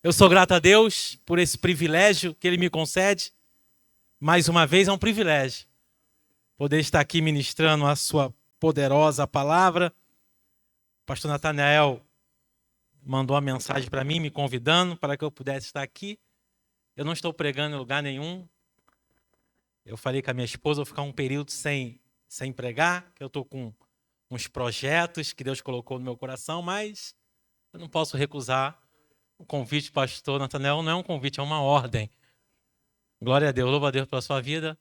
Eu sou grato a Deus por esse privilégio que Ele me concede. Mais uma vez é um privilégio poder estar aqui ministrando a sua poderosa palavra. O pastor Natanael mandou uma mensagem para mim, me convidando para que eu pudesse estar aqui. Eu não estou pregando em lugar nenhum. Eu falei com a minha esposa, vou ficar um período sem pregar, que eu estou com uns projetos que Deus colocou no meu coração, mas eu não posso recusar o convite, pastor Natanael. Não é um convite, é uma ordem. Glória a Deus, louva a Deus pela sua vida.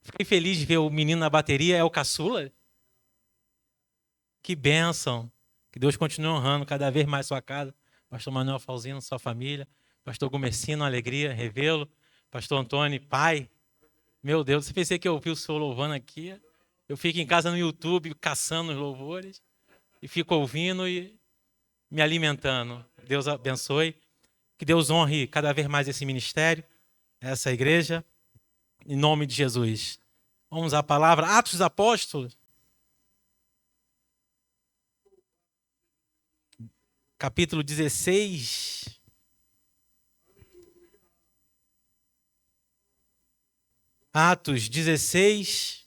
Fiquei feliz de ver o menino na bateria, é o caçula. Que bênção. Que Deus continue honrando cada vez mais sua casa. Pastor Manuel Falzino, sua família. Pastor Gomercino, alegria, revê-lo. Pastor Antônio, pai. Meu Deus, você pensei que eu ouvi o senhor louvando aqui? Eu fico em casa no YouTube caçando os louvores e fico ouvindo e me alimentando. Deus abençoe. Que Deus honre cada vez mais esse ministério, essa igreja, em nome de Jesus. Vamos à palavra. Atos dos Apóstolos, capítulo 16. Atos 16,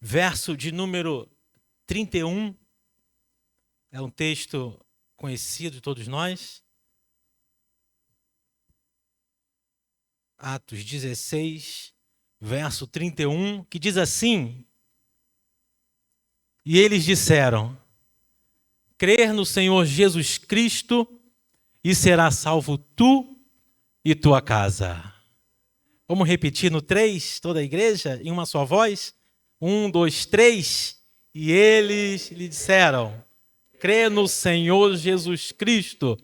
verso de número 31. É um texto conhecido de todos nós. Atos 16, verso 31, que diz assim: E eles disseram: Crer no Senhor Jesus Cristo e serás salvo tu e tua casa. Vamos repetir no 3, toda a igreja, em uma só voz? 1, 2, 3. E eles lhe disseram: Crê no Senhor Jesus Cristo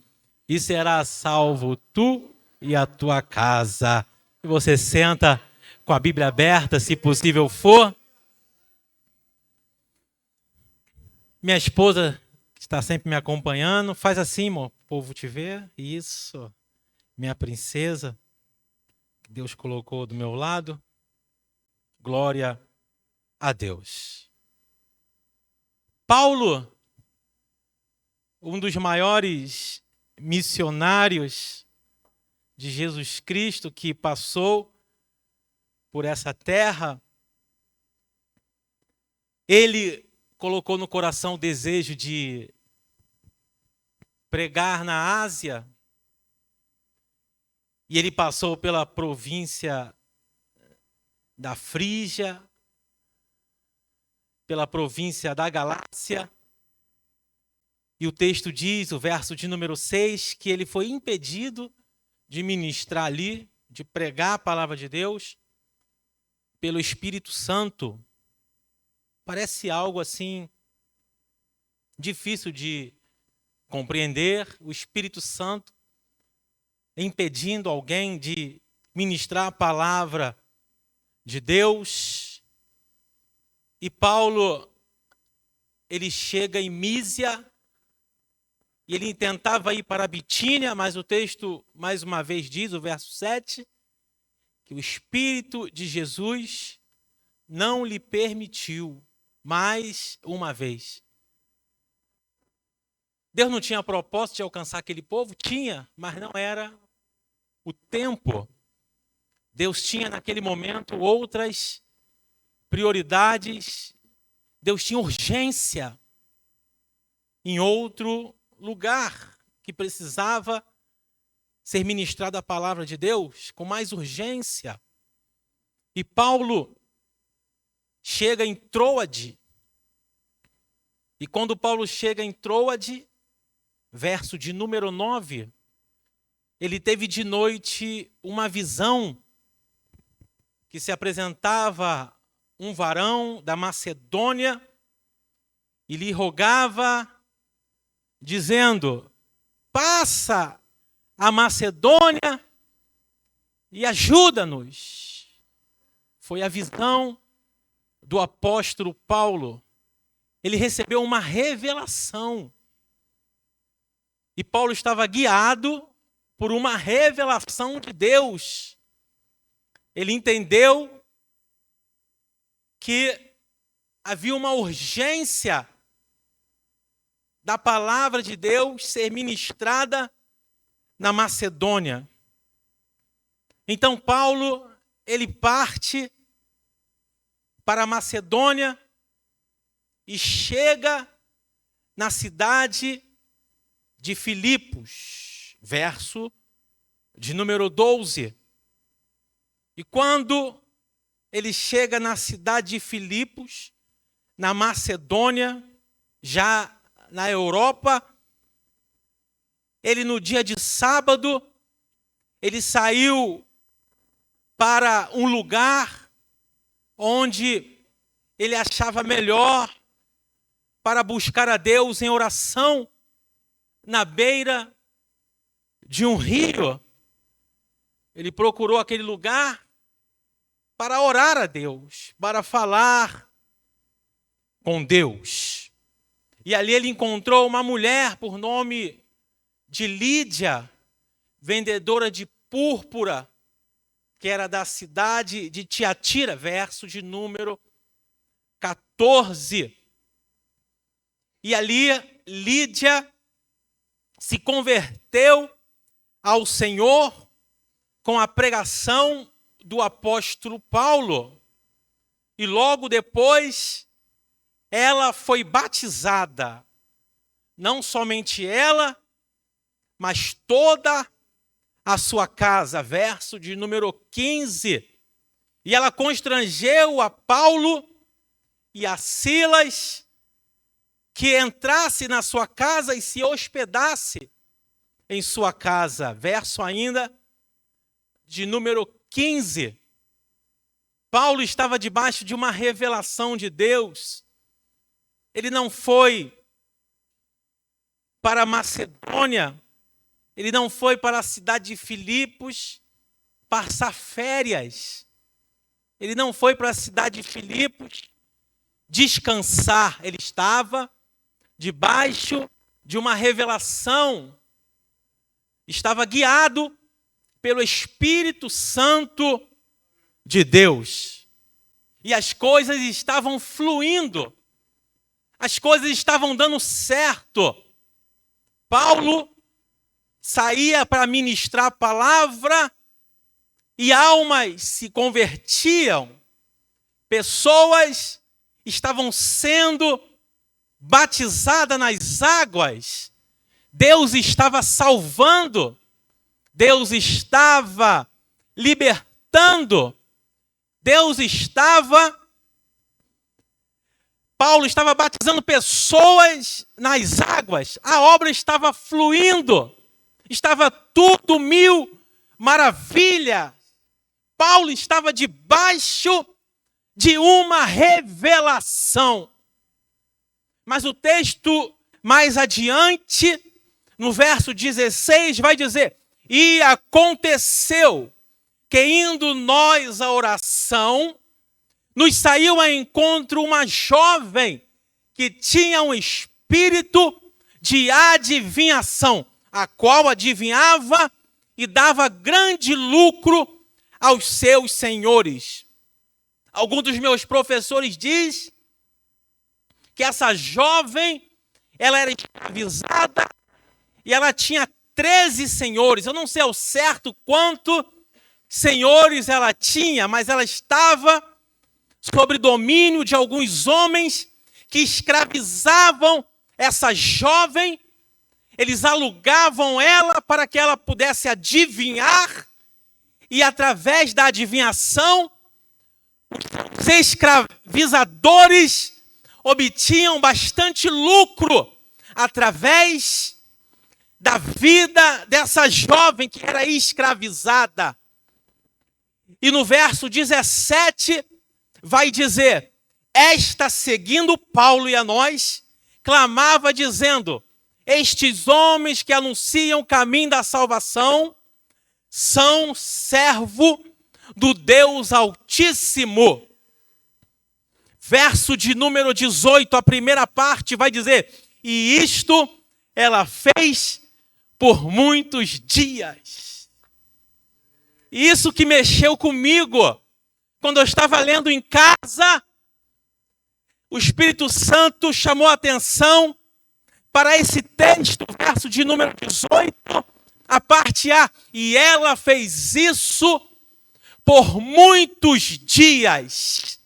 e serás salvo tu e a tua casa. E você senta com a Bíblia aberta, se possível for. Minha esposa, que está sempre me acompanhando, faz assim, amor, o povo te ver. Isso. Minha princesa, que Deus colocou do meu lado. Glória a Deus. Paulo, um dos maiores missionários de Jesus Cristo que passou por essa terra, ele colocou no coração o desejo de pregar na Ásia. E ele passou pela província da Frígia, pela província da Galácia. E o texto diz, o verso de número 6, que ele foi impedido de ministrar ali, de pregar a palavra de Deus, pelo Espírito Santo. Parece algo assim difícil de compreender. O Espírito Santo impedindo alguém de ministrar a palavra de Deus. E Paulo, ele chega em Mísia, e ele tentava ir para a Bitínia, mas o texto, mais uma vez, diz, o verso 7, que o Espírito de Jesus não lhe permitiu mais uma vez. Deus não tinha propósito de alcançar aquele povo? Tinha, mas não era o tempo. Deus tinha naquele momento outras prioridades. Deus tinha urgência em outro lugar que precisava ser ministrada a palavra de Deus com mais urgência. E Paulo chega em Troade. E quando Paulo chega em Troade, verso de número 9, ele teve de noite uma visão que se apresentava um varão da Macedônia e lhe rogava, dizendo: passa a Macedônia e ajuda-nos. Foi a visão do apóstolo Paulo. Ele recebeu uma revelação. E Paulo estava guiado por uma revelação de Deus. Ele entendeu que havia uma urgência da palavra de Deus ser ministrada na Macedônia. Então Paulo, ele parte para a Macedônia e chega na cidade de Filipos, verso de número 12. E quando ele chega na cidade de Filipos, na Macedônia, já na Europa, ele no dia de sábado, ele saiu para um lugar onde ele achava melhor para buscar a Deus em oração na beira de um rio. Ele procurou aquele lugar para orar a Deus, para falar com Deus. E ali ele encontrou uma mulher por nome de Lídia, vendedora de púrpura, que era da cidade de Tiatira, verso de número 14. E ali Lídia se converteu ao Senhor com a pregação do apóstolo Paulo. E logo depois ela foi batizada. Não somente ela, mas toda a sua casa. Verso de número 15. E ela constrangeu a Paulo e a Silas que entrasse na sua casa e se hospedasse em sua casa. Verso ainda de número 15. Paulo estava debaixo de uma revelação de Deus. Ele não foi para a Macedônia, ele não foi para a cidade de Filipos passar férias. Ele não foi para a cidade de Filipos descansar. Ele estava debaixo de uma revelação. Estava guiado pelo Espírito Santo de Deus. E as coisas estavam fluindo. As coisas estavam dando certo. Paulo saía para ministrar a palavra e almas se convertiam. Pessoas estavam sendo batizadas nas águas. Deus estava salvando. Deus estava libertando. Deus estava... Paulo estava batizando pessoas nas águas. A obra estava fluindo. Estava tudo mil maravilhas. Paulo estava debaixo de uma revelação. Mas o texto mais adiante, no verso 16, vai dizer: e aconteceu que indo nós à oração, nos saiu ao encontro uma jovem que tinha um espírito de adivinhação, a qual adivinhava e dava grande lucro aos seus senhores. Alguns dos meus professores diz que essa jovem, ela era escravizada e ela tinha 13 senhores. Eu não sei ao certo quantos senhores ela tinha, mas ela estava sob domínio de alguns homens que escravizavam essa jovem. Eles alugavam ela para que ela pudesse adivinhar, e através da adivinhação, os escravizadores obtinham bastante lucro através da vida dessa jovem que era escravizada. E no verso 17 vai dizer: esta, seguindo Paulo e a nós, clamava dizendo: estes homens que anunciam o caminho da salvação são servo do Deus Altíssimo. Verso de número 18, a primeira parte vai dizer: e isto ela fez por muitos dias. Isso que mexeu comigo. Quando eu estava lendo em casa, o Espírito Santo chamou a atenção para esse texto, verso de número 18, a parte A. E ela fez isso por muitos dias.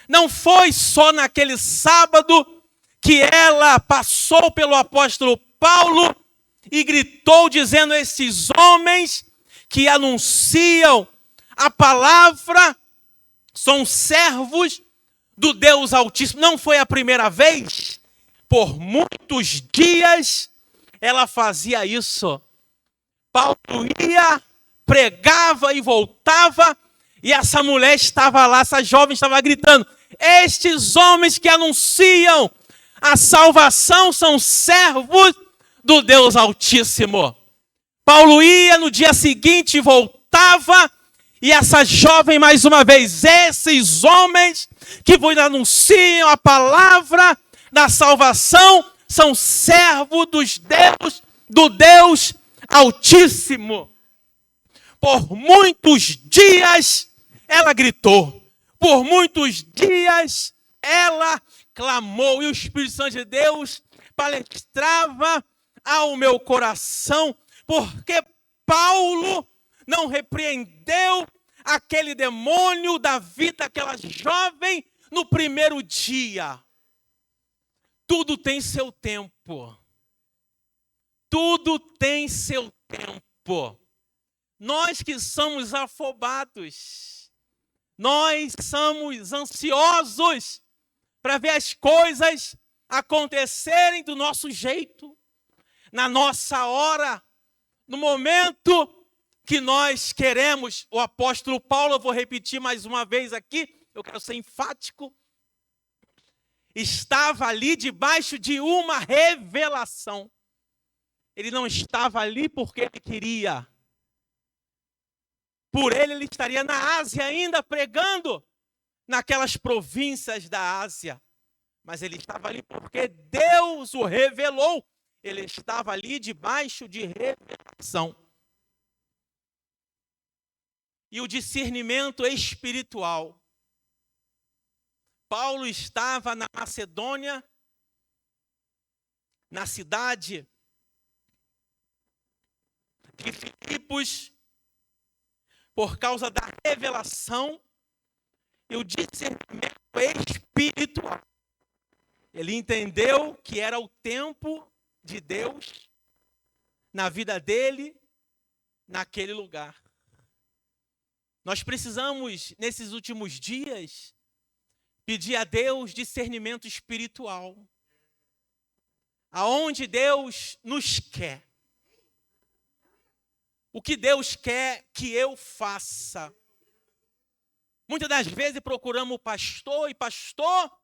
Não foi só naquele sábado que ela passou pelo apóstolo Paulo e gritou dizendo: esses homens que anunciam a palavra são servos do Deus Altíssimo. Não foi a primeira vez. Por muitos dias ela fazia isso. Paulo ia, pregava e voltava, e essa mulher estava lá, essa jovem estava gritando: estes homens que anunciam a salvação são servos do Deus Altíssimo. Paulo ia, no dia seguinte voltava, e essa jovem mais uma vez: esses homens que vos anunciam a palavra da salvação são servos do Deus Altíssimo. Por muitos dias ela gritou, por muitos dias ela clamou, e o Espírito Santo de Deus palestrava ao meu coração, porque Paulo não repreendeu aquele demônio da vida daquela jovem no primeiro dia. Tudo tem seu tempo. Tudo tem seu tempo. Nós que somos afobados, nós somos ansiosos para ver as coisas acontecerem do nosso jeito, na nossa hora, no momento que nós queremos. O apóstolo Paulo, eu vou repetir mais uma vez aqui, eu quero ser enfático, estava ali debaixo de uma revelação. Ele não estava ali porque ele queria. Por ele estaria na Ásia ainda pregando naquelas províncias da Ásia. Mas ele estava ali porque Deus o revelou. Ele estava ali debaixo de revelação. E o discernimento espiritual. Paulo estava na Macedônia, na cidade de Filipos, por causa da revelação e o discernimento espiritual. Ele entendeu que era o tempo de Deus na vida dele, naquele lugar. Nós precisamos, nesses últimos dias, pedir a Deus discernimento espiritual. Aonde Deus nos quer. O que Deus quer que eu faça. Muitas das vezes procuramos o pastor, e pastor,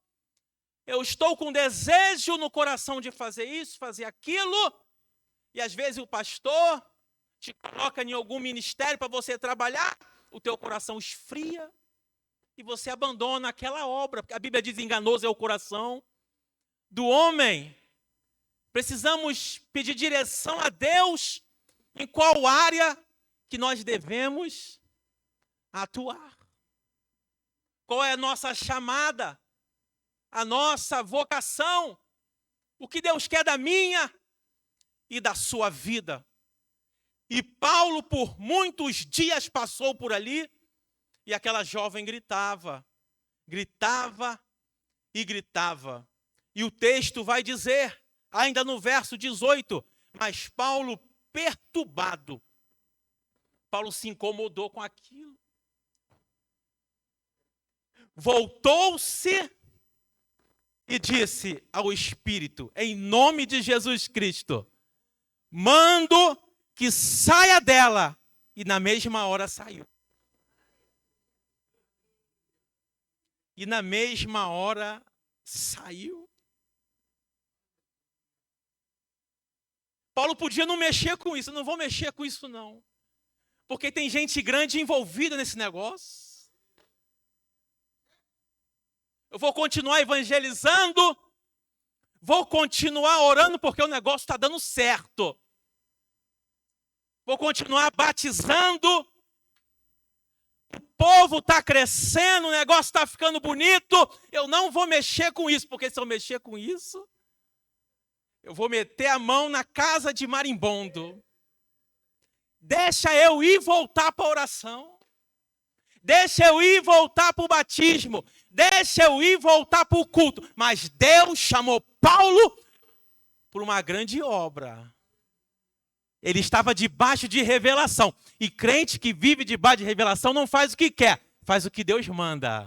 eu estou com desejo no coração de fazer isso, fazer aquilo, e às vezes o pastor te coloca em algum ministério para você trabalhar, o teu coração esfria, e você abandona aquela obra, porque a Bíblia diz: enganoso é o coração do homem. Precisamos pedir direção a Deus em qual área que nós devemos atuar. Qual é a nossa chamada, a nossa vocação, o que Deus quer da minha e da sua vida. E Paulo por muitos dias passou por ali, e aquela jovem gritava, gritava e gritava. E o texto vai dizer, ainda no verso 18, mas Paulo perturbado. Paulo se incomodou com aquilo. Voltou-se e disse ao Espírito, em nome de Jesus Cristo, mando que saia dela. E na mesma hora saiu. E na mesma hora saiu. Paulo podia não mexer com isso. Eu não vou mexer com isso não. Porque tem gente grande envolvida nesse negócio. Eu vou continuar evangelizando. Vou continuar orando porque o negócio está dando certo. Vou continuar batizando. O povo está crescendo, o negócio está ficando bonito. Eu não vou mexer com isso, porque se eu mexer com isso, Eu vou meter a mão na casa de marimbondo. Deixa eu ir voltar para a oração. Deixa eu ir voltar para o batismo. Deixa eu ir voltar para o culto. Mas Deus chamou Paulo por uma grande obra. Ele estava debaixo de revelação. E crente que vive debaixo de revelação não faz o que quer, faz o que Deus manda.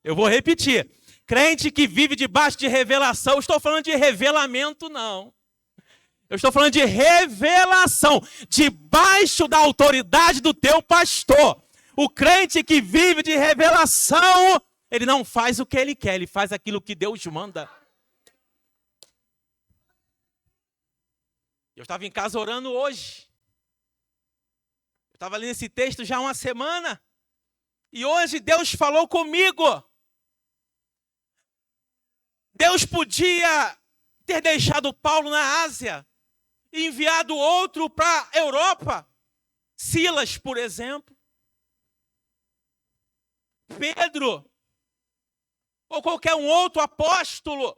Eu vou repetir. Crente que vive debaixo de revelação, eu estou falando de revelamento, não. Eu estou falando de revelação, debaixo da autoridade do teu pastor. O crente que vive de revelação, ele não faz o que ele quer, ele faz aquilo que Deus manda. Eu estava em casa orando hoje. Eu estava lendo esse texto já há uma semana. E hoje Deus falou comigo. Deus podia ter deixado Paulo na Ásia e enviado outro para a Europa. Silas, por exemplo. Pedro. Ou qualquer um outro apóstolo.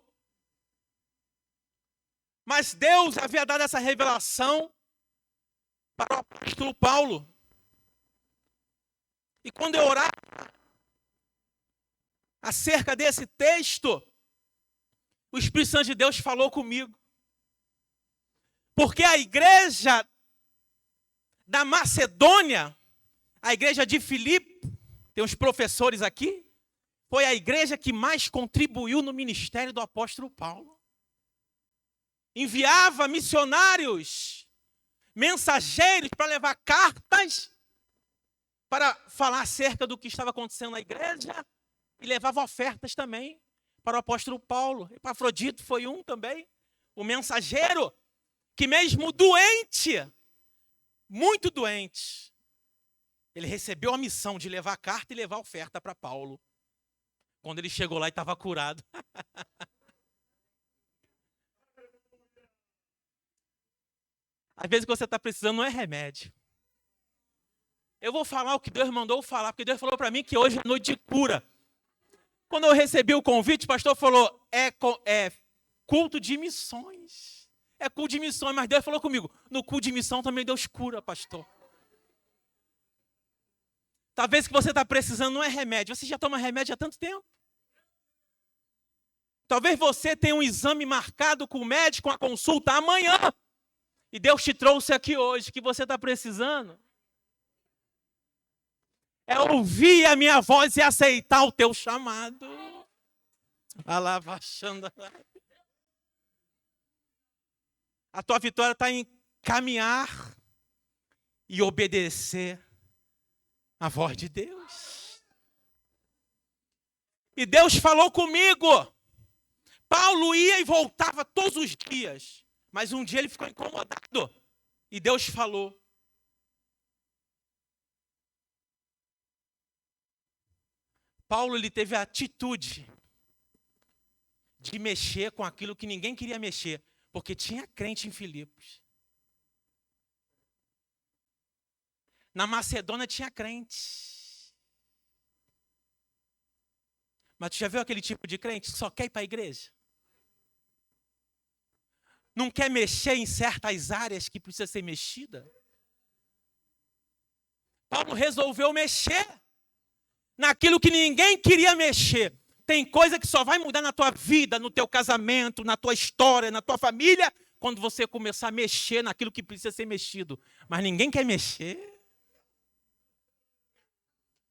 Mas Deus havia dado essa revelação para o apóstolo Paulo. E quando eu orava acerca desse texto, o Espírito Santo de Deus falou comigo. Porque a igreja da Macedônia, a igreja de Filipe, tem uns professores aqui, foi a igreja que mais contribuiu no ministério do apóstolo Paulo. Enviava missionários, mensageiros para levar cartas, para falar acerca do que estava acontecendo na igreja, e levava ofertas também para o apóstolo Paulo. Epafrodito foi um também, o mensageiro, que mesmo doente, muito doente, ele recebeu a missão de levar a carta e levar a oferta para Paulo. Quando ele chegou lá e estava curado. Às vezes o que você está precisando não é remédio. Eu vou falar o que Deus mandou falar, porque Deus falou para mim que hoje é noite de cura. Quando eu recebi o convite, o pastor falou, é culto de missões. É culto de missões, mas Deus falou comigo, no culto de missão também Deus cura, pastor. Talvez o que você está precisando não é remédio. Você já toma remédio há tanto tempo. Talvez você tenha um exame marcado com o médico, uma consulta amanhã. E Deus te trouxe aqui hoje, que você está precisando. É ouvir a minha voz e aceitar o teu chamado. A tua vitória está em caminhar e obedecer a voz de Deus. E Deus falou comigo. Paulo ia e voltava todos os dias. Mas um dia ele ficou incomodado. E Deus falou. Paulo, ele teve a atitude de mexer com aquilo que ninguém queria mexer. Porque tinha crente em Filipos. Na Macedônia tinha crente. Mas tu já viu aquele tipo de crente que só quer ir para a igreja? Não quer mexer em certas áreas que precisa ser mexida? Paulo resolveu mexer naquilo que ninguém queria mexer. Tem coisa que só vai mudar na tua vida, no teu casamento, na tua história, na tua família, quando você começar a mexer naquilo que precisa ser mexido. Mas ninguém quer mexer.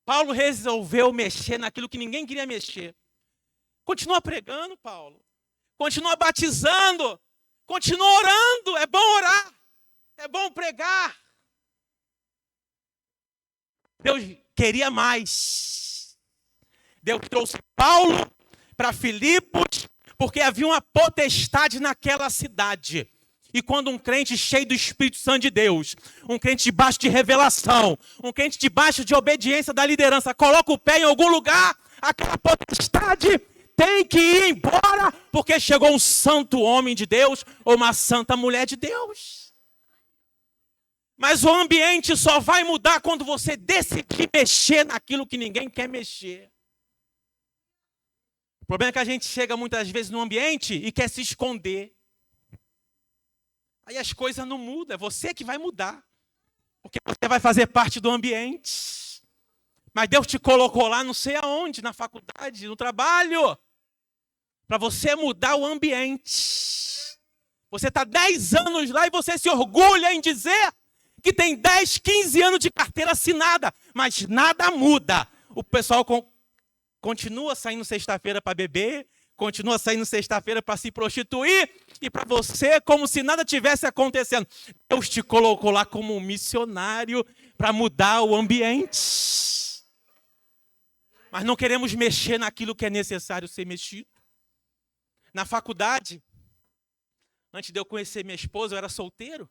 Paulo resolveu mexer naquilo que ninguém queria mexer. Continua pregando, Paulo. Continua batizando. Continua orando. É bom orar. É bom pregar. Deus queria mais. Deus trouxe Paulo para Filipos, porque havia uma potestade naquela cidade. E quando um crente cheio do Espírito Santo de Deus, um crente debaixo de revelação, um crente debaixo de obediência da liderança, coloca o pé em algum lugar, aquela potestade tem que ir embora, porque chegou um santo homem de Deus ou uma santa mulher de Deus. Mas o ambiente só vai mudar quando você decidir mexer naquilo que ninguém quer mexer. O problema é que a gente chega muitas vezes no ambiente e quer se esconder. Aí as coisas não mudam, é você que vai mudar. Porque você vai fazer parte do ambiente. Mas Deus te colocou lá não sei aonde, na faculdade, no trabalho, para você mudar o ambiente. Você está 10 anos lá e você se orgulha em dizer que tem 10, 15 anos de carteira assinada, mas nada muda. O pessoal continua saindo sexta-feira para beber, continua saindo sexta-feira para se prostituir, e para você, como se nada tivesse acontecendo. Deus te colocou lá como um missionário para mudar o ambiente. Mas não queremos mexer naquilo que é necessário ser mexido. Na faculdade, antes de eu conhecer minha esposa, eu era solteiro.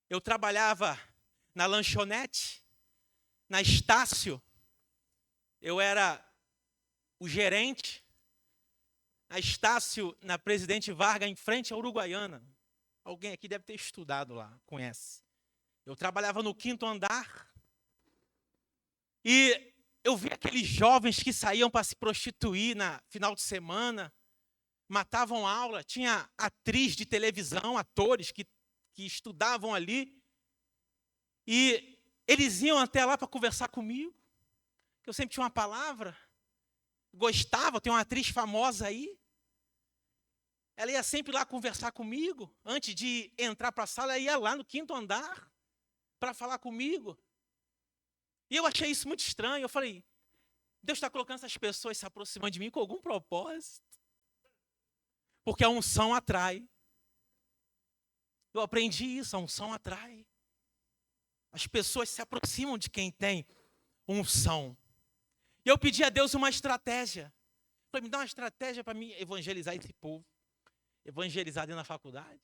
Eu trabalhava na lanchonete, na Estácio. Eu era o gerente. A Estácio, na Presidente Vargas, em frente à Uruguaiana. Alguém aqui deve ter estudado lá, conhece. Eu trabalhava no 5º andar. E eu vi aqueles jovens que saíam para se prostituir na final de semana, matavam aula. Tinha atriz de televisão, atores que estudavam ali. E eles iam até lá para conversar comigo. Eu sempre tinha uma palavra. Gostava, tem uma atriz famosa aí. Ela ia sempre lá conversar comigo. Antes de entrar para a sala, ela ia lá no 5º andar para falar comigo. E eu achei isso muito estranho. Eu falei, Deus está colocando essas pessoas se aproximando de mim com algum propósito. Porque a unção atrai. Eu aprendi isso, a unção atrai. As pessoas se aproximam de quem tem unção. E eu pedi a Deus uma estratégia. Falei, me dá uma estratégia para mim evangelizar esse povo. Evangelizar dentro da faculdade.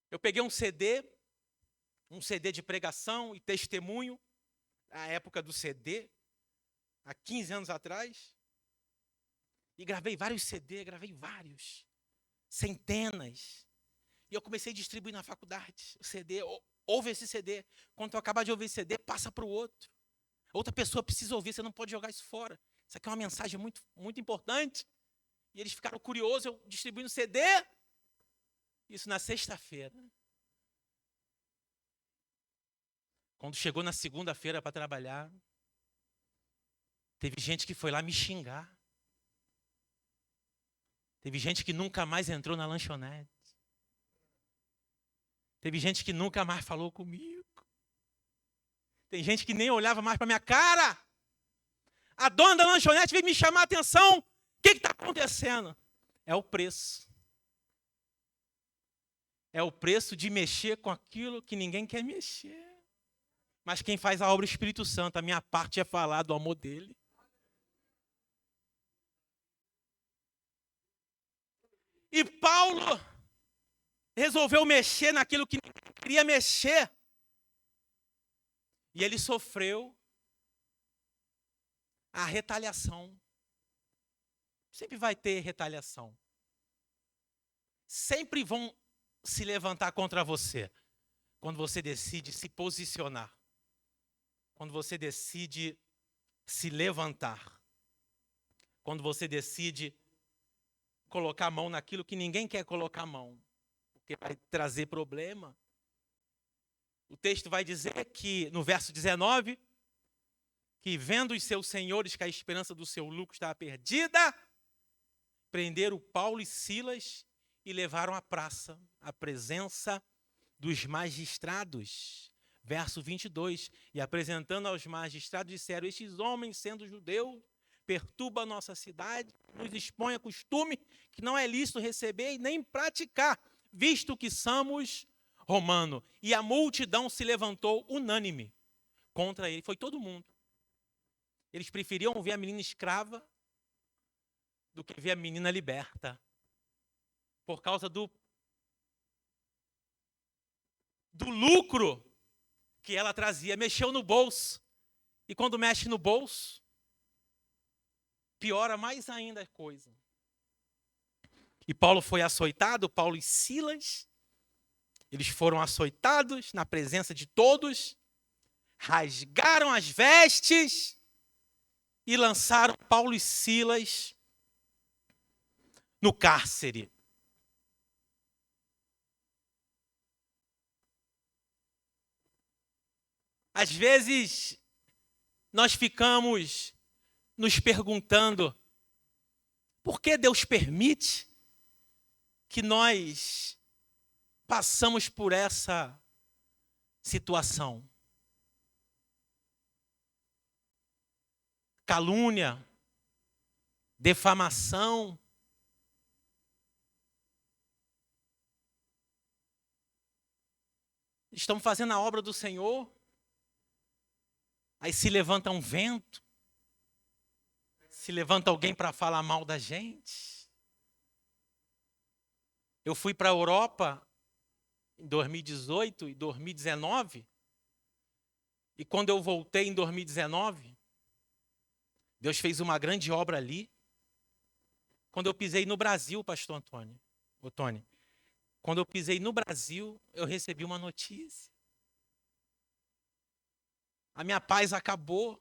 Eu peguei um CD de pregação e testemunho, na época do CD, há 15 anos atrás, e gravei vários vários, centenas. E eu comecei a distribuir na faculdade o CD. Ouve esse CD. Quando eu acabar de ouvir esse CD, passa para o outro. Outra pessoa precisa ouvir, você não pode jogar isso fora. Isso aqui é uma mensagem muito, muito importante. E eles ficaram curiosos, eu distribuindo CD. Isso na sexta-feira. Quando chegou na segunda-feira para trabalhar, teve gente que foi lá me xingar. Teve gente que nunca mais entrou na lanchonete. Teve gente que nunca mais falou comigo. Tem gente que nem olhava mais para minha cara. A dona da lanchonete veio me chamar a atenção. O que está acontecendo? É o preço. É o preço de mexer com aquilo que ninguém quer mexer. Mas quem faz a obra é o Espírito Santo. A minha parte é falar do amor dele. E Paulo resolveu mexer naquilo que ninguém queria mexer. E ele sofreu a retaliação. Sempre vai ter retaliação. Sempre vão se levantar contra você. Quando você decide se posicionar. Quando você decide se levantar. Quando você decide colocar a mão naquilo que ninguém quer colocar a mão. Porque vai trazer problema. O texto vai dizer que, no verso 19, que vendo os seus senhores que a esperança do seu lucro estava perdida, prenderam Paulo e Silas e levaram à praça, à presença dos magistrados. Verso 22, e apresentando aos magistrados, disseram, estes homens, sendo judeus, perturbam a nossa cidade, nos expõem a costume que não é lícito receber e nem praticar, visto que somos romanos. E a multidão se levantou unânime contra ele. Foi todo mundo. Eles preferiam ver a menina escrava do que ver a menina liberta. Por causa do lucro que ela trazia. Mexeu no bolso. E quando mexe no bolso, piora mais ainda a coisa. E Paulo foi açoitado, Paulo e Silas. Eles foram açoitados na presença de todos, rasgaram as vestes e lançaram Paulo e Silas no cárcere. Às vezes, nós ficamos nos perguntando por que Deus permite que nós passamos por essa situação. Calúnia, defamação. Estamos fazendo a obra do Senhor. Aí se levanta um vento. Se levanta alguém para falar mal da gente. Eu fui para a Europa em 2018 e 2019. E quando eu voltei em 2019, Deus fez uma grande obra ali. Quando eu pisei no Brasil, pastor Antônio, Tony, quando eu pisei no Brasil, eu recebi uma notícia. A minha paz acabou.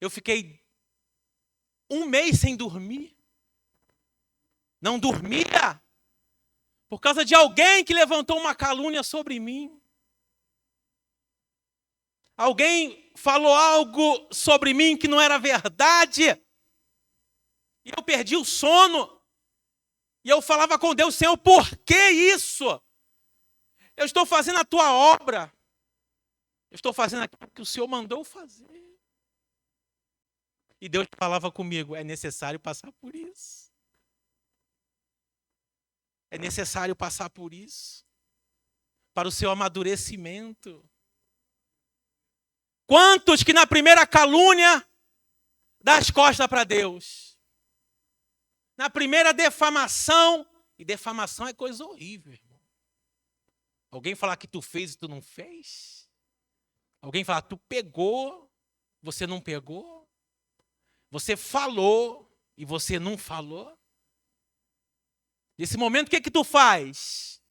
Eu fiquei 1 mês sem dormir. Não dormia por causa de alguém que levantou uma calúnia sobre mim. Alguém falou algo sobre mim que não era verdade. E eu perdi o sono. E eu falava com Deus: Senhor, por que isso? Eu estou fazendo a tua obra. Eu estou fazendo aquilo que o Senhor mandou fazer. E Deus falava comigo: é necessário passar por isso. É necessário passar por isso. Para o seu amadurecimento. Quantos que na primeira calúnia dá as costas para Deus? Na primeira defamação, e defamação é coisa horrível, irmão. Alguém falar que tu fez e tu não fez? Alguém falar, tu pegou, você não pegou? Você falou e você não falou? Nesse momento, o que é que tu faz?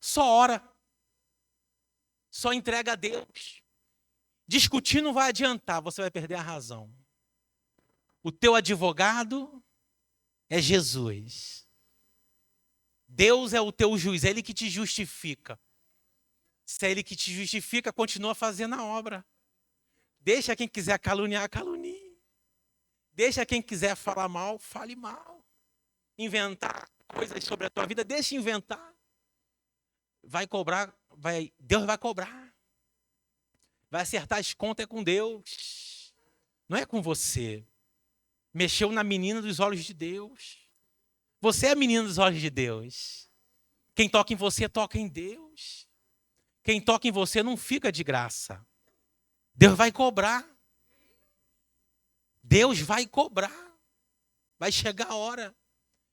Só ora. Só entrega a Deus. Discutir não vai adiantar, você vai perder a razão. O teu advogado é Jesus. Deus é o teu juiz, é Ele que te justifica. Se é Ele que te justifica, continua fazendo a obra. Deixa quem quiser caluniar, calunie. Deixa quem quiser falar mal, fale mal. Inventar coisas sobre a tua vida, deixa inventar. Vai cobrar, Deus vai cobrar. Vai acertar as contas com Deus. Não é com você. Mexeu na menina dos olhos de Deus. Você é a menina dos olhos de Deus. Quem toca em você, toca em Deus. Quem toca em você não fica de graça. Deus vai cobrar. Deus vai cobrar. Vai chegar a hora.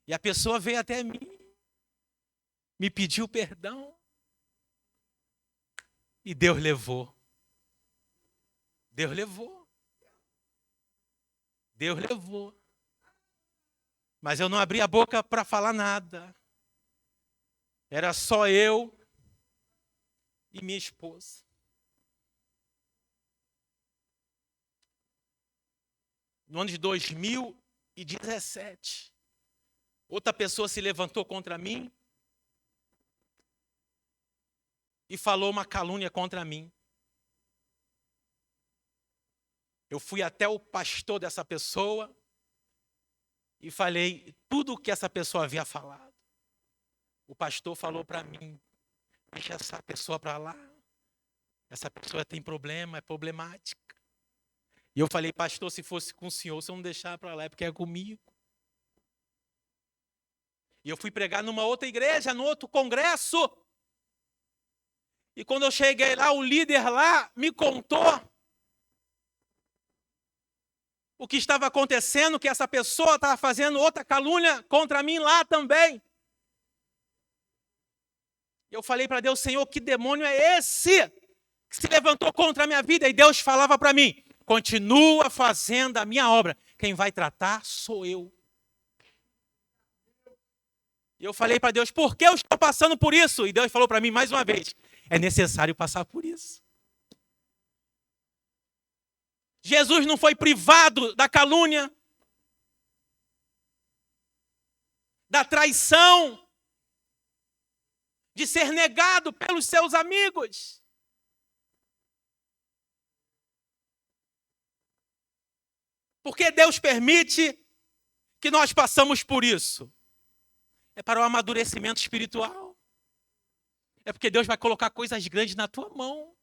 E a pessoa veio até mim. Me pediu perdão. E Deus levou. Deus levou. Deus levou. Mas eu não abri a boca para falar nada. Era só eu e minha esposa. No ano de 2017, outra pessoa se levantou contra mim e falou uma calúnia contra mim. Eu fui até o pastor dessa pessoa e falei tudo o que essa pessoa havia falado. O pastor falou para mim: deixa essa pessoa para lá. Essa pessoa tem problema, é problemática. E eu falei: pastor, se fosse com o senhor, se eu não deixar para lá, é porque é comigo. E eu fui pregar numa outra igreja, no outro congresso. E quando eu cheguei lá, o líder lá me contou o que estava acontecendo, que essa pessoa estava fazendo outra calúnia contra mim lá também. Eu falei para Deus: Senhor, que demônio é esse que se levantou contra a minha vida? E Deus falava para mim: continua fazendo a minha obra. Quem vai tratar sou eu. E eu falei para Deus: por que eu estou passando por isso? E Deus falou para mim mais uma vez: é necessário passar por isso. Jesus não foi privado da calúnia. da traição, de ser negado pelos seus amigos. Porque Deus permite que nós passamos por isso? É para o amadurecimento espiritual. É porque Deus vai colocar coisas grandes na tua mão.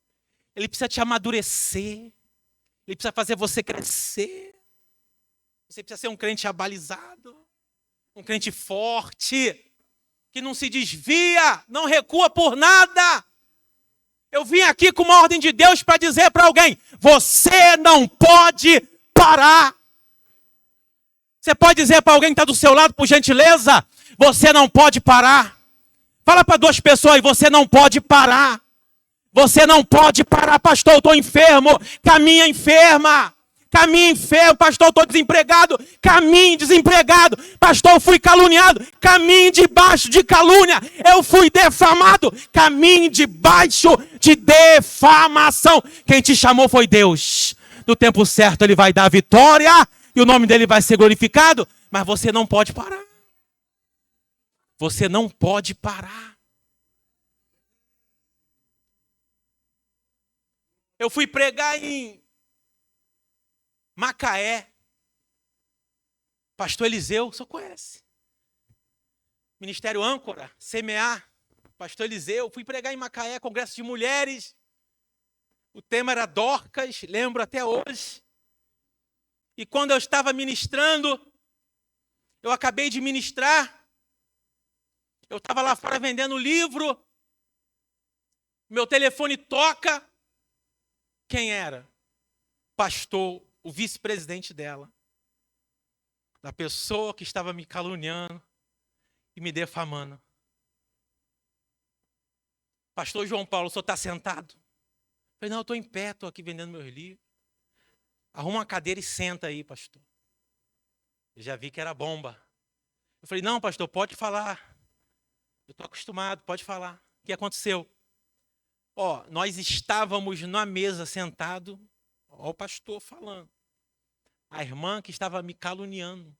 Ele precisa te amadurecer. Ele precisa fazer você crescer. Você precisa ser um crente abalizado. Um crente forte. Que não se desvia, não recua por nada. Eu vim aqui com uma ordem de Deus para dizer para alguém: você não pode parar. Você pode dizer para alguém que está do seu lado, por gentileza, você não pode parar. Fala para duas pessoas: você não pode parar. Você não pode parar, pastor, eu estou enfermo. Caminha enferma. Caminho enfermo, pastor, eu estou desempregado. Caminho desempregado. Pastor, eu fui caluniado. Caminho debaixo de calúnia. Eu fui defamado. Caminho debaixo de defamação. Quem te chamou foi Deus. No tempo certo ele vai dar a vitória e o nome dele vai ser glorificado. Mas você não pode parar. Você não pode parar. Eu fui pregar em Macaé. Pastor Eliseu, você conhece. Ministério Âncora, Semear. Pastor Eliseu, fui pregar em Macaé, congresso de mulheres. O tema era Dorcas, lembro até hoje. E quando eu estava ministrando, eu acabei de ministrar. Eu estava lá fora vendendo livro. Meu telefone toca. Quem era? Pastor, o vice-presidente dela. Da pessoa que estava me caluniando e me defamando. Pastor João Paulo, o senhor está sentado? Eu falei, não, eu estou em pé, estou aqui vendendo meus livros. Arruma uma cadeira e senta aí, pastor. Eu já vi que era bomba. Eu falei, não, pastor, pode falar. Eu estou acostumado, pode falar. O que aconteceu? Nós estávamos na mesa sentado, o pastor falando. A irmã que estava me caluniando.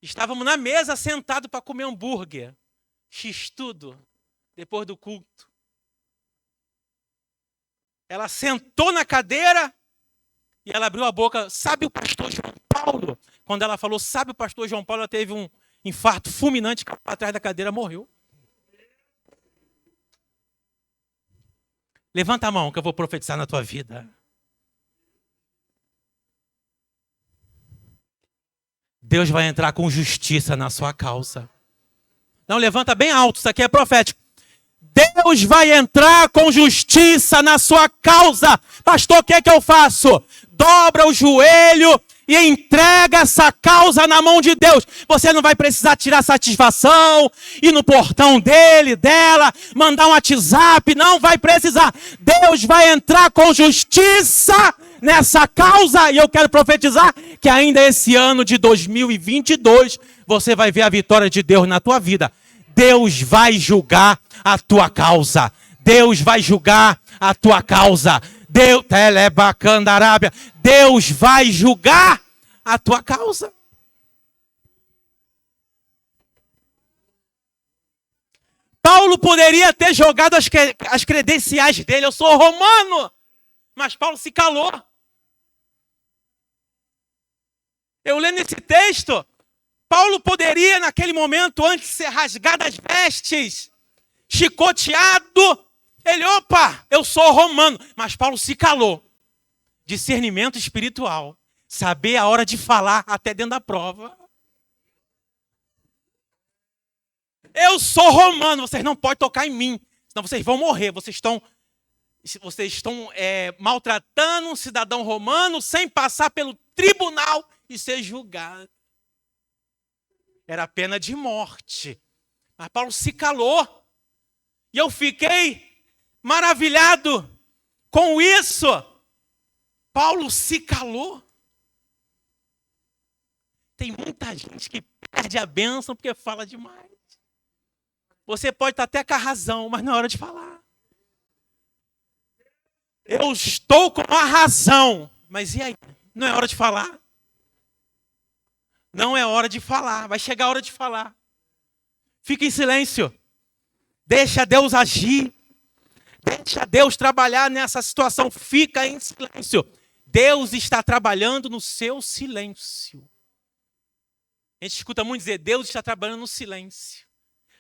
Estávamos na mesa sentado para comer hambúrguer. X-tudo, depois do culto. Ela sentou na cadeira e ela abriu a boca. Sabe o pastor João Paulo? Quando ela falou, sabe o pastor João Paulo, ela teve um infarto fulminante, caiu atrás da cadeira, morreu. Levanta a mão que eu vou profetizar na tua vida. Deus vai entrar com justiça na sua causa. Não, levanta bem alto, isso aqui é profético. Deus vai entrar com justiça na sua causa. Pastor, o que é que eu faço? Dobra o joelho e entrega essa causa na mão de Deus. Você não vai precisar tirar satisfação, ir no portão dele, dela, mandar um WhatsApp, não vai precisar. Deus vai entrar com justiça nessa causa, e eu quero profetizar que ainda esse ano de 2022, você vai ver a vitória de Deus na tua vida. Deus vai julgar a tua causa. Deus vai julgar a tua causa. Deus vai julgar a tua causa. Paulo poderia ter jogado as credenciais dele. Eu sou romano. Mas Paulo se calou. Eu lendo esse texto, Paulo poderia, naquele momento, antes de ser rasgado as vestes, chicoteado, ele, eu sou romano. Mas Paulo se calou. Discernimento espiritual. Saber a hora de falar até dentro da prova. Eu sou romano, vocês não podem tocar em mim, senão vocês vão morrer. Vocês estão maltratando um cidadão romano sem passar pelo tribunal e ser julgado. Era pena de morte. Mas Paulo se calou. E eu fiquei maravilhado com isso. Paulo se calou. Tem muita gente que perde a bênção porque fala demais. Você pode estar até com a razão, mas não é hora de falar. Eu estou com a razão, mas e aí? Não é hora de falar? Não é hora de falar, vai chegar a hora de falar. Fica em silêncio. Deixa Deus agir. Deixa Deus trabalhar nessa situação. Fica em silêncio. Deus está trabalhando no seu silêncio. A gente escuta muito dizer, Deus está trabalhando no silêncio.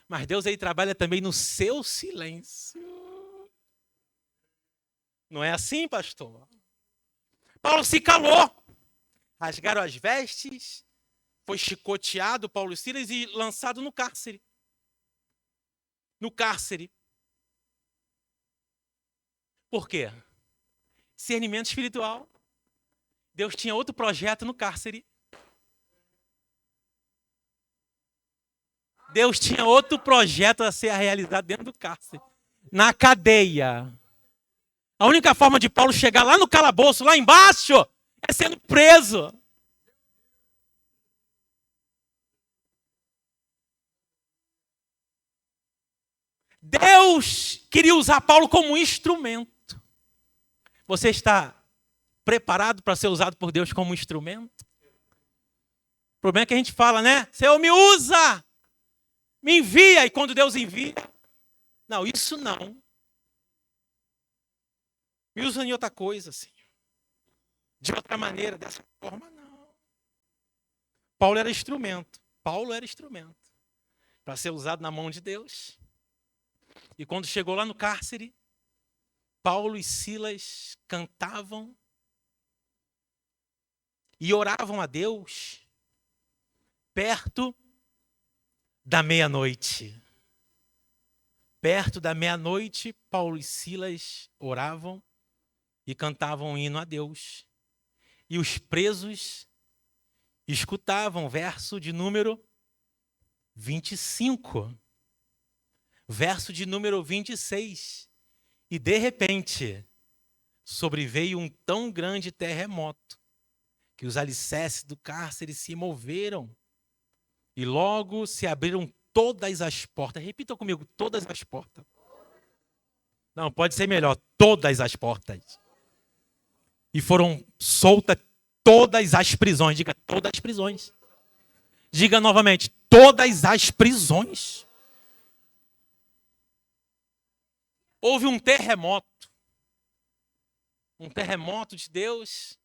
Mas Deus aí trabalha também no seu silêncio. Não é assim, pastor? Paulo se calou. Rasgaram as vestes. Foi chicoteado, Paulo e Silas, e lançado no cárcere. No cárcere. Por quê? Discernimento espiritual. Deus tinha outro projeto no cárcere. Deus tinha outro projeto a ser realizado dentro do cárcere. Na cadeia. A única forma de Paulo chegar lá no calabouço, lá embaixo, é sendo preso. Deus queria usar Paulo como um instrumento. Você está preparado para ser usado por Deus como um instrumento? O problema é que a gente fala, né? Senhor, me usa! Me envia! E quando Deus envia... Não, isso não. Me usa em outra coisa, Senhor. De outra maneira, dessa forma, não. Paulo era instrumento. Paulo era instrumento para ser usado na mão de Deus. E quando chegou lá no cárcere, Paulo e Silas cantavam e oravam a Deus perto da meia-noite. Perto da meia-noite, Paulo e Silas oravam e cantavam um hino a Deus. E os presos escutavam o verso de número 25. Verso de número 26. E de repente, sobreveio um tão grande terremoto que os alicerces do cárcere se moveram e logo se abriram todas as portas. Repitam comigo, todas as portas. Não, pode ser melhor, todas as portas. E foram soltas todas as prisões. Diga, todas as prisões. Diga novamente, todas as prisões. Houve um terremoto. Um terremoto de Deus.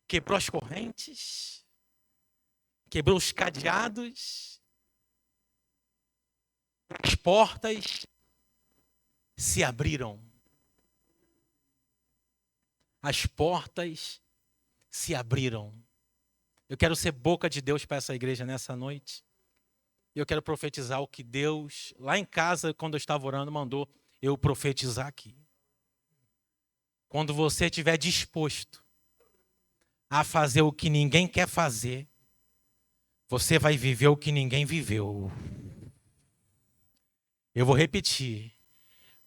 Quebrou as correntes. Quebrou os cadeados. As portas se abriram. As portas se abriram. Eu quero ser boca de Deus para essa igreja nessa noite. Eu quero profetizar o que Deus, lá em casa, quando eu estava orando, mandou eu profetizar aqui. Quando você estiver disposto a fazer o que ninguém quer fazer, você vai viver o que ninguém viveu. Eu vou repetir.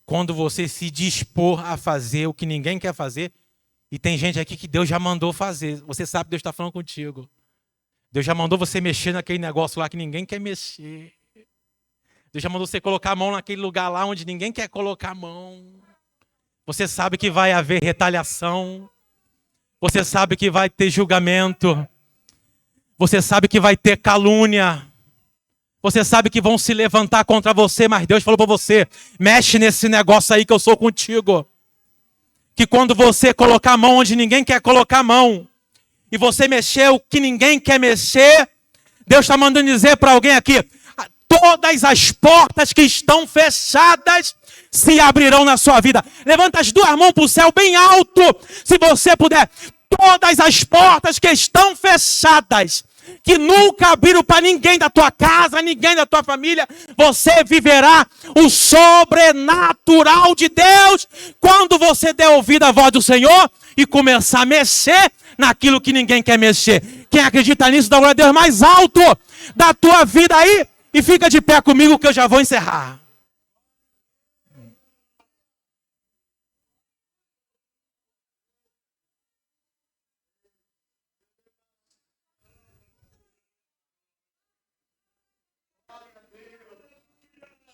Quando você se dispor a fazer o que ninguém quer fazer, e tem gente aqui que Deus já mandou fazer. Você sabe que Deus está falando contigo. Deus já mandou você mexer naquele negócio lá que ninguém quer mexer. Deus já mandou você colocar a mão naquele lugar lá onde ninguém quer colocar a mão. Você sabe que vai haver retaliação. Você sabe que vai ter julgamento. Você sabe que vai ter calúnia. Você sabe que vão se levantar contra você, mas Deus falou para você, mexe nesse negócio aí que eu sou contigo. Que quando você colocar a mão onde ninguém quer colocar a mão, e você mexer o que ninguém quer mexer, Deus está mandando dizer para alguém aqui, todas as portas que estão fechadas se abrirão na sua vida. Levanta as duas mãos para o céu bem alto, se você puder. Todas as portas que estão fechadas, que nunca abriram para ninguém da tua casa, ninguém da tua família, você viverá o sobrenatural de Deus quando você der ouvido à voz do Senhor e começar a mexer naquilo que ninguém quer mexer. Quem acredita nisso, dá glória a Deus mais alto da tua vida aí e fica de pé comigo que eu já vou encerrar.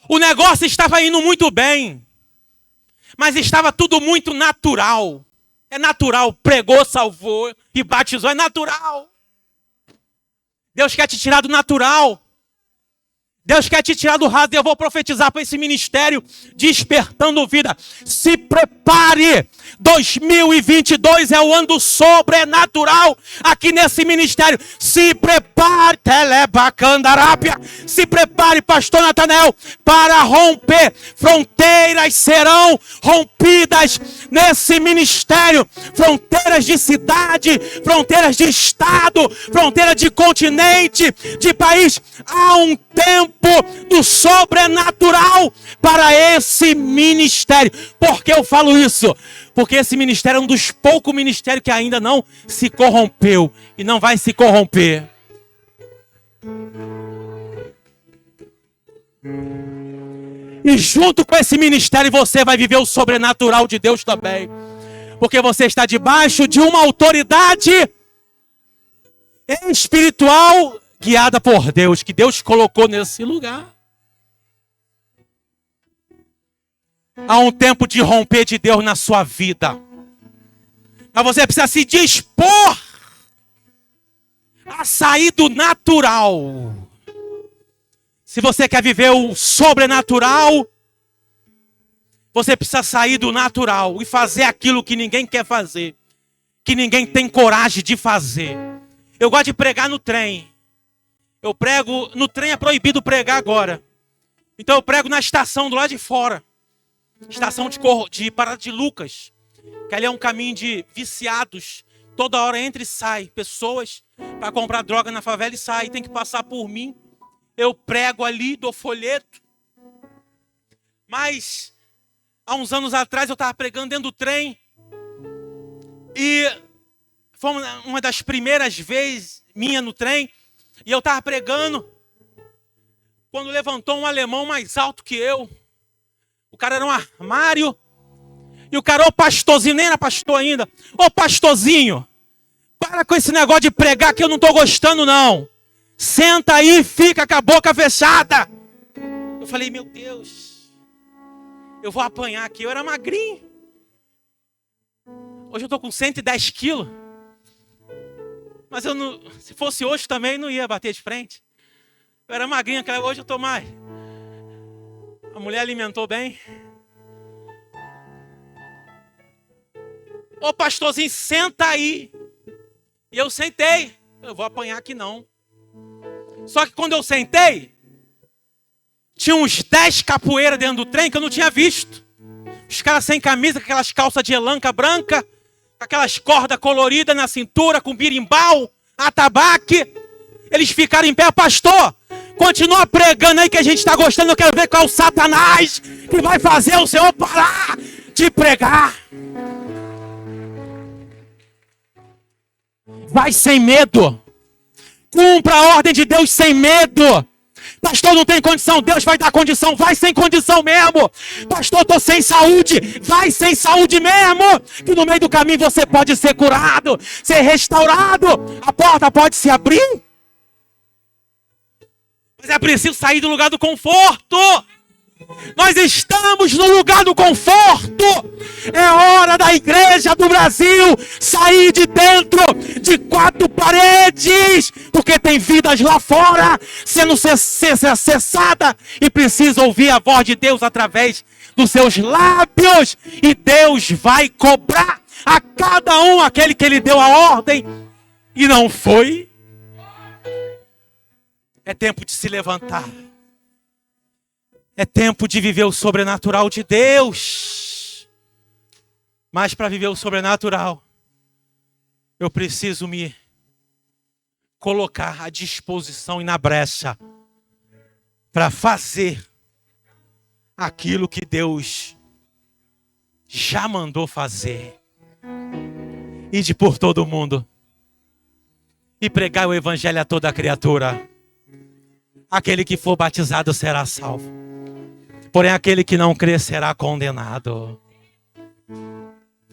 O negócio estava indo muito bem, mas estava tudo muito natural. É natural, pregou, salvou e batizou, é natural. Deus quer te tirar do natural. Deus quer te tirar do raso e eu vou profetizar para esse ministério Despertando Vida. Se prepare, 2022 é o ano do sobrenatural aqui nesse ministério. Se prepare, Telebacandarápia. Se prepare, pastor Natanael, para romper. Fronteiras serão rompidas nesse ministério. Fronteiras de cidade, fronteiras de estado, fronteiras de continente, de país. Há um tempo do sobrenatural para esse ministério. Por que eu falo isso? Porque esse ministério é um dos poucos ministérios que ainda não se corrompeu e não vai se corromper. E junto com esse ministério você vai viver o sobrenatural de Deus também. Porque você está debaixo de uma autoridade espiritual guiada por Deus, que Deus colocou nesse lugar. Há um tempo de romper de Deus na sua vida. Mas você precisa se dispor a sair do natural. Se você quer viver o sobrenatural, você precisa sair do natural e fazer aquilo que ninguém quer fazer, que ninguém tem coragem de fazer. Eu gosto de pregar no trem. Eu prego, no trem é proibido pregar agora. Então eu prego na estação do lado de fora. Estação de Parada de Lucas. Que ali é um caminho de viciados. Toda hora entra e sai pessoas para comprar droga na favela e sai. Tem que passar por mim. Eu prego ali, dou folheto. Mas há uns anos atrás eu estava pregando dentro do trem. E foi uma das primeiras vezes minha no trem. E eu estava pregando, quando levantou um alemão mais alto que eu. O cara era um armário. E o cara, ô pastorzinho, nem era pastor ainda. Ô pastorzinho, para com esse negócio de pregar que eu não estou gostando não. Senta aí e fica com a boca fechada. Eu falei, meu Deus, eu vou apanhar aqui. Eu era magrinho. Hoje eu estou com 110 quilos. Mas eu não, se fosse hoje também, não ia bater de frente. Eu era magrinho, hoje eu estou mais. A mulher alimentou bem. Ô pastorzinho, senta aí. E eu sentei. Eu vou apanhar aqui não. Só que quando eu sentei, tinha uns 10 capoeiras dentro do trem que eu não tinha visto. Os caras sem camisa, com aquelas calças de elanca branca, aquelas cordas coloridas na cintura, com birimbau, atabaque. Eles ficaram em pé. Pastor, continua pregando aí que a gente está gostando. Eu quero ver qual é o Satanás que vai fazer o Senhor parar de pregar. Vai sem medo. Cumpra a ordem de Deus sem medo. Pastor, não tem condição, Deus vai dar condição, vai sem condição mesmo. Pastor, estou sem saúde, vai sem saúde mesmo. Que no meio do caminho você pode ser curado, ser restaurado. A porta pode se abrir. Mas é preciso sair do lugar do conforto. Nós estamos no lugar do conforto. É hora da igreja do Brasil sair de dentro de 4 paredes, porque tem vidas lá fora sendo acessada e precisa ouvir a voz de Deus através dos seus lábios, e Deus vai cobrar a cada um aquele que ele deu a ordem e não foi. É tempo de se levantar. É tempo de viver o sobrenatural de Deus. Mas para viver o sobrenatural, eu preciso me colocar à disposição e na brecha para fazer aquilo que Deus já mandou fazer. Ide por todo o mundo e pregar o evangelho a toda criatura. Aquele que for batizado será salvo. Porém, aquele que não crer será condenado.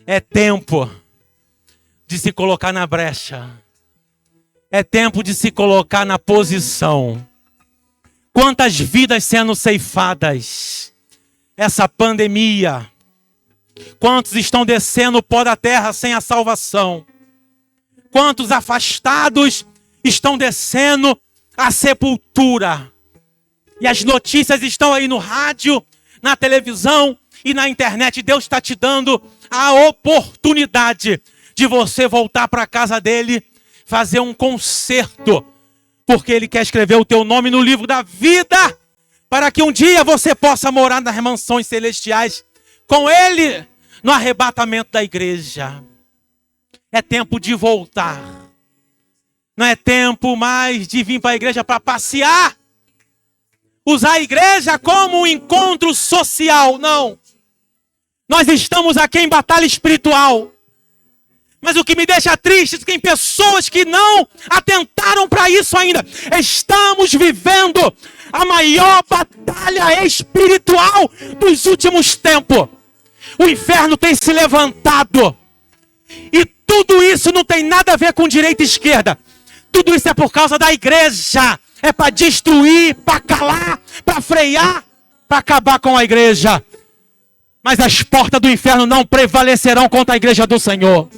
É tempo de se colocar na brecha. É tempo de se colocar na posição. Quantas vidas sendo ceifadas. Essa pandemia. Quantos estão descendo o pó da terra sem a salvação. Quantos afastados estão descendo a sepultura. E as notícias estão aí no rádio, na televisão e na internet. Deus está te dando a oportunidade de você voltar para a casa dele, fazer um concerto, porque ele quer escrever o teu nome no livro da vida, para que um dia você possa morar nas mansões celestiais com ele no arrebatamento da igreja. É tempo de voltar. Não é tempo mais de vir para a igreja para passear, usar a igreja como um encontro social. Não. Nós estamos aqui em batalha espiritual. Mas o que me deixa triste é que tem pessoas que não atentaram para isso ainda. Estamos vivendo a maior batalha espiritual dos últimos tempos. O inferno tem se levantado. E tudo isso não tem nada a ver com direita e esquerda. Tudo isso é por causa da igreja. É para destruir, para calar, para frear, para acabar com a igreja. Mas as portas do inferno não prevalecerão contra a igreja do Senhor.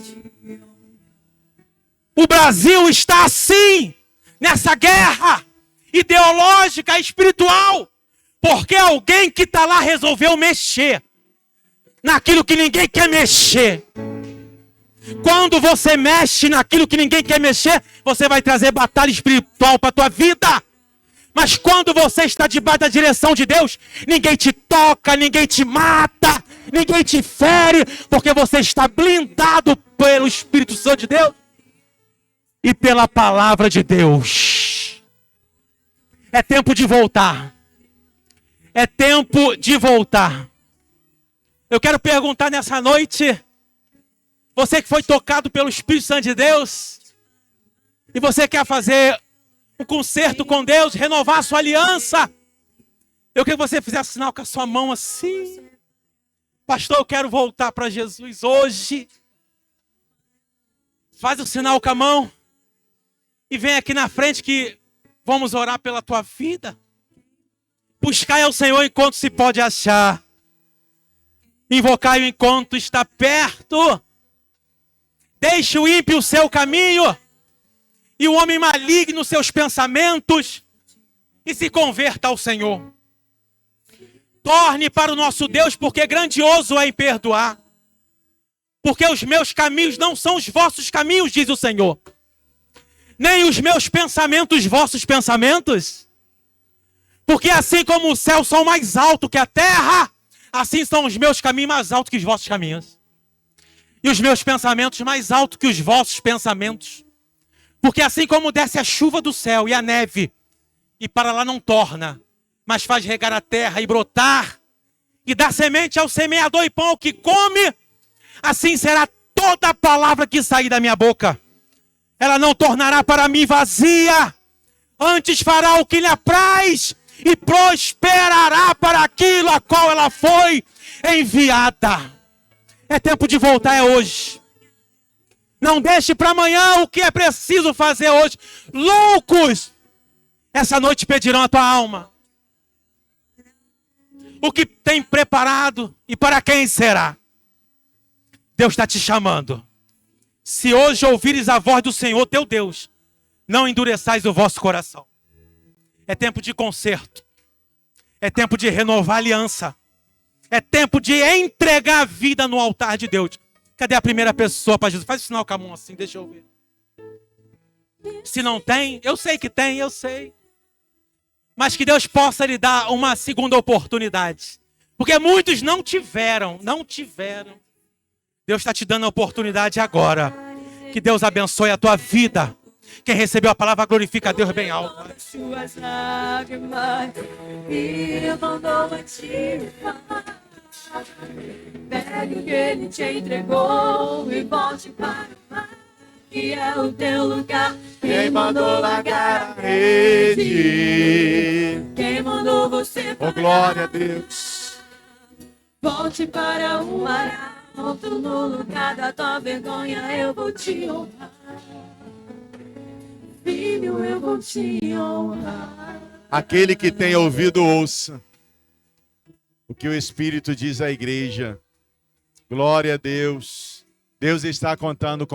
O Brasil está assim, nessa guerra ideológica, espiritual, porque alguém que está lá resolveu mexer naquilo que ninguém quer mexer. Quando você mexe naquilo que ninguém quer mexer, você vai trazer batalha espiritual para a tua vida. Mas quando você está debaixo da direção de Deus, ninguém te toca, ninguém te mata, ninguém te fere, porque você está blindado pelo Espírito Santo de Deus e pela palavra de Deus. É tempo de voltar. É tempo de voltar. Eu quero perguntar nessa noite, você que foi tocado pelo Espírito Santo de Deus, e você quer fazer um concerto com Deus, renovar a sua aliança, eu queria que você fizesse sinal com a sua mão assim. Pastor, eu quero voltar para Jesus hoje. Faz o sinal com a mão. E vem aqui na frente que vamos orar pela tua vida. Buscai ao Senhor enquanto se pode achar. Invocai-o enquanto está perto. Deixe o ímpio o seu caminho e o homem maligno seus pensamentos e se converta ao Senhor. Torne para o nosso Deus, porque grandioso é em perdoar. Porque os meus caminhos não são os vossos caminhos, diz o Senhor. Nem os meus pensamentos, vossos pensamentos. Porque assim como os céus são mais altos que a terra, assim são os meus caminhos mais altos que os vossos caminhos. E os meus pensamentos mais altos que os vossos pensamentos. Porque assim como desce a chuva do céu e a neve, e para lá não torna, mas faz regar a terra e brotar, e dar semente ao semeador e pão ao que come, assim será toda a palavra que sair da minha boca. Ela não tornará para mim vazia, antes fará o que lhe apraz, e prosperará para aquilo a qual ela foi enviada. É tempo de voltar, é hoje. Não deixe para amanhã o que é preciso fazer hoje. Loucos, essa noite pedirão a tua alma. O que tem preparado e para quem será? Deus está te chamando. Se hoje ouvires a voz do Senhor teu Deus, não endureçais o vosso coração. É tempo de conserto. É tempo de renovar a aliança. É tempo de entregar a vida no altar de Deus. Cadê a primeira pessoa para Jesus? Faz o sinal com a mão assim, deixa eu ver. Se não tem, eu sei que tem, eu sei. Mas que Deus possa lhe dar uma segunda oportunidade. Porque muitos não tiveram. Deus está te dando a oportunidade agora. Que Deus abençoe a tua vida. Quem recebeu a palavra glorifica a Deus bem alto. Suas lágrimas e mandou a ti. Pegue o que ele te entregou e volte para o mar, que é o teu lugar. Quem mandou largar a rede? Quem mandou você Oh, glória a Deus. Volte para o mar alto, no lugar da tua vergonha eu vou te honrar. Filho, eu vou te honrar. Aquele que tem ouvido, ouça o que o Espírito diz à igreja. Glória a Deus. Deus está contando com